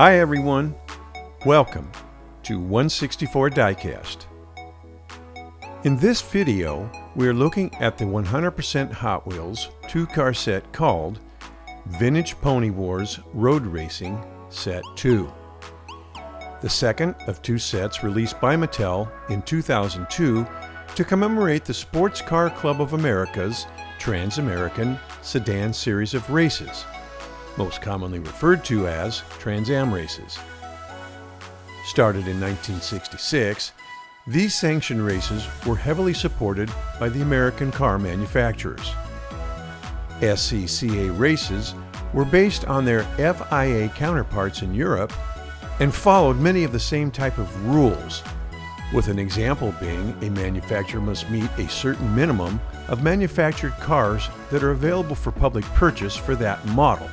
Hi everyone, welcome to 164 Diecast. In this video, we are looking at the 100% Hot Wheels two-car set called Vintage Pony Wars Road Racing Set 2. The second of two sets released by Mattel in 2002 to commemorate the Sports Car Club of America's Trans-American Sedan Series of races, most commonly referred to as Trans-Am races. Started in 1966, these sanctioned races were heavily supported by the American car manufacturers. SCCA races were based on their FIA counterparts in Europe and followed many of the same type of rules, with an example being a manufacturer must meet a certain minimum of manufactured cars that are available for public purchase for that model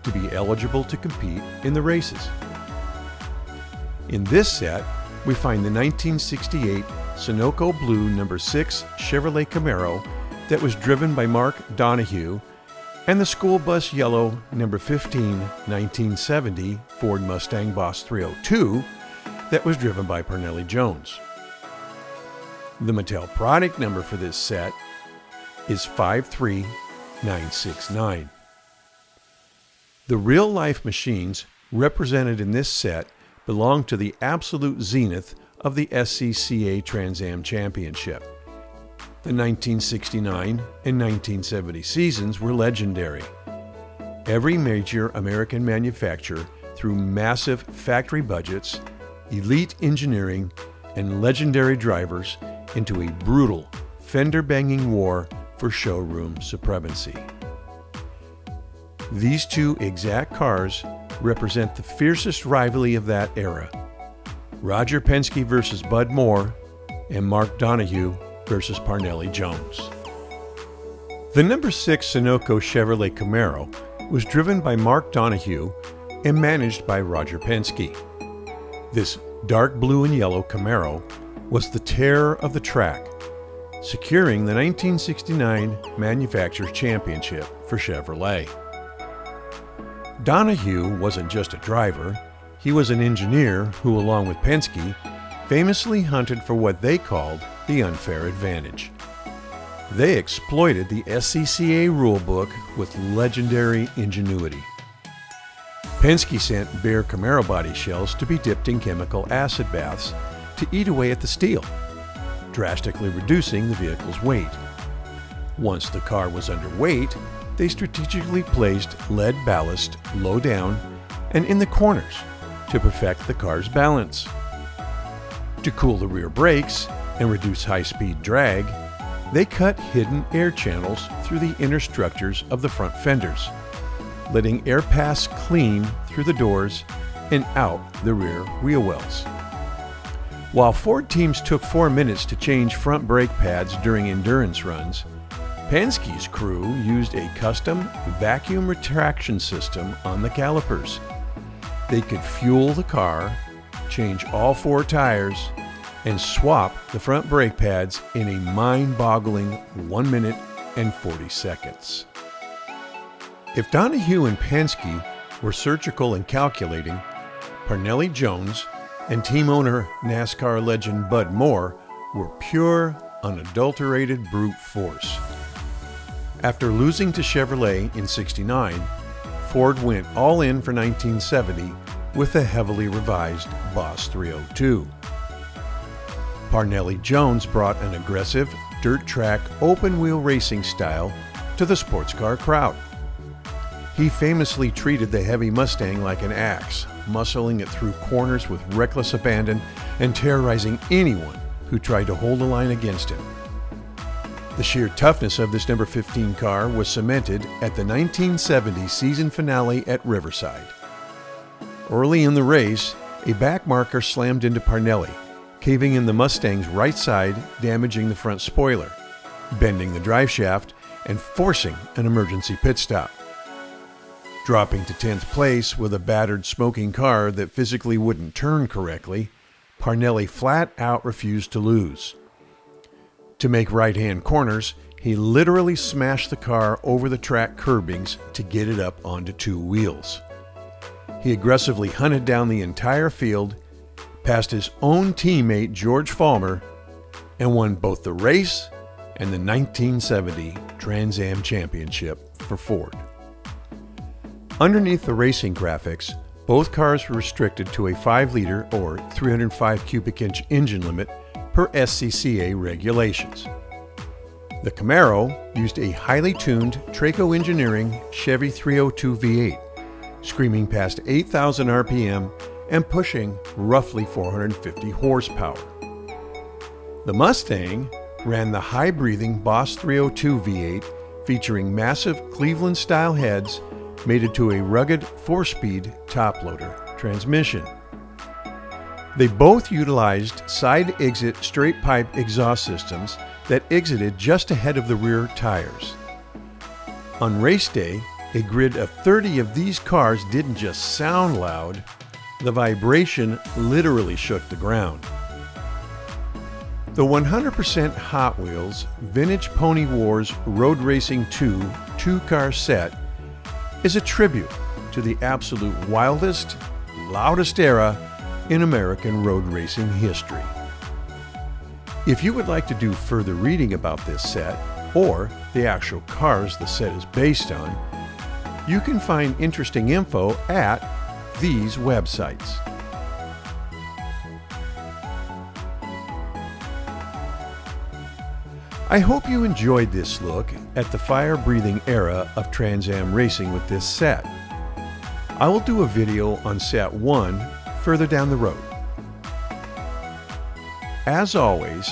to be eligible to compete in the races. In this set, we find the 1968 Sunoco Blue No. 6 Chevrolet Camaro that was driven by Mark Donohue and the School Bus Yellow No. 15 1970 Ford Mustang Boss 302 that was driven by Parnelli Jones. The Mattel product number for this set is 53969. The real-life machines represented in this set belong to the absolute zenith of the SCCA Trans-Am Championship. The 1969 and 1970 seasons were legendary. Every major American manufacturer threw massive factory budgets, elite engineering, and legendary drivers into a brutal, fender-banging war for showroom supremacy. These two exact cars represent the fiercest rivalry of that era: Roger Penske versus Bud Moore and Mark Donohue versus Parnelli Jones. The No. 6 Sunoco Chevrolet Camaro was driven by Mark Donohue and managed by Roger Penske. This dark blue and yellow Camaro was the terror of the track, securing the 1969 Manufacturers' Championship for Chevrolet. Donohue wasn't just a driver, he was an engineer who, along with Penske, famously hunted for what they called the unfair advantage. They exploited the SCCA rulebook with legendary ingenuity. Penske sent bare Camaro body shells to be dipped in chemical acid baths to eat away at the steel, drastically reducing the vehicle's weight. Once the car was underweight, they strategically placed lead ballast low down and in the corners to perfect the car's balance. To cool the rear brakes and reduce high-speed drag, they cut hidden air channels through the inner structures of the front fenders, letting air pass clean through the doors and out the rear wheel wells. While Ford teams took 4 minutes to change front brake pads during endurance runs, Penske's crew used a custom vacuum retraction system on the calipers. They could fuel the car, change all 4 tires, and swap the front brake pads in a mind-boggling 1 minute and 40 seconds. If Donohue and Penske were surgical and calculating, Parnelli Jones and team owner NASCAR legend Bud Moore were pure, unadulterated brute force. After losing to Chevrolet in '69, Ford went all in for 1970 with a heavily revised Boss 302. Parnelli Jones brought an aggressive, dirt track, open-wheel racing style to the sports car crowd. He famously treated the heavy Mustang like an axe, muscling it through corners with reckless abandon and terrorizing anyone who tried to hold the line against him. The sheer toughness of this No. 15 car was cemented at the 1970 season finale at Riverside. Early in the race, a backmarker slammed into Parnelli, caving in the Mustang's right side, damaging the front spoiler, bending the drive shaft, and forcing an emergency pit stop. Dropping to 10th place with a battered, smoking car that physically wouldn't turn correctly, Parnelli flat out refused to lose. To make right-hand corners, he literally smashed the car over the track curbings to get it up onto 2 wheels. he aggressively hunted down the entire field, passed his own teammate George Follmer, and won both the race and the 1970 Trans-Am Championship for Ford. Underneath the racing graphics, both cars were restricted to a 5-liter or 305 cubic inch engine limit per SCCA regulations. The Camaro used a highly tuned Traco Engineering Chevy 302 V8, screaming past 8,000 RPM and pushing roughly 450 horsepower. The Mustang ran the high-breathing Boss 302 V8 featuring massive Cleveland-style heads mated to a rugged 4-speed top-loader transmission. They both utilized side-exit straight-pipe exhaust systems that exited just ahead of the rear tires. On race day, a grid of 30 of these cars didn't just sound loud, the vibration literally shook the ground. The 100% Hot Wheels Vintage Pony Wars Road Racing 2 two-car set is a tribute to the absolute wildest, loudest era in American road racing history. If you would like to do further reading about this set, or the actual cars the set is based on, you can find interesting info at these websites. I hope you enjoyed this look at the fire-breathing era of Trans-Am racing with this set. I will do a video on set 1 further down the road. As always,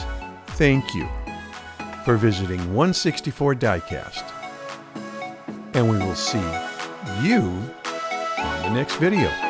thank you for visiting 164 Diecast, and we will see you on the next video.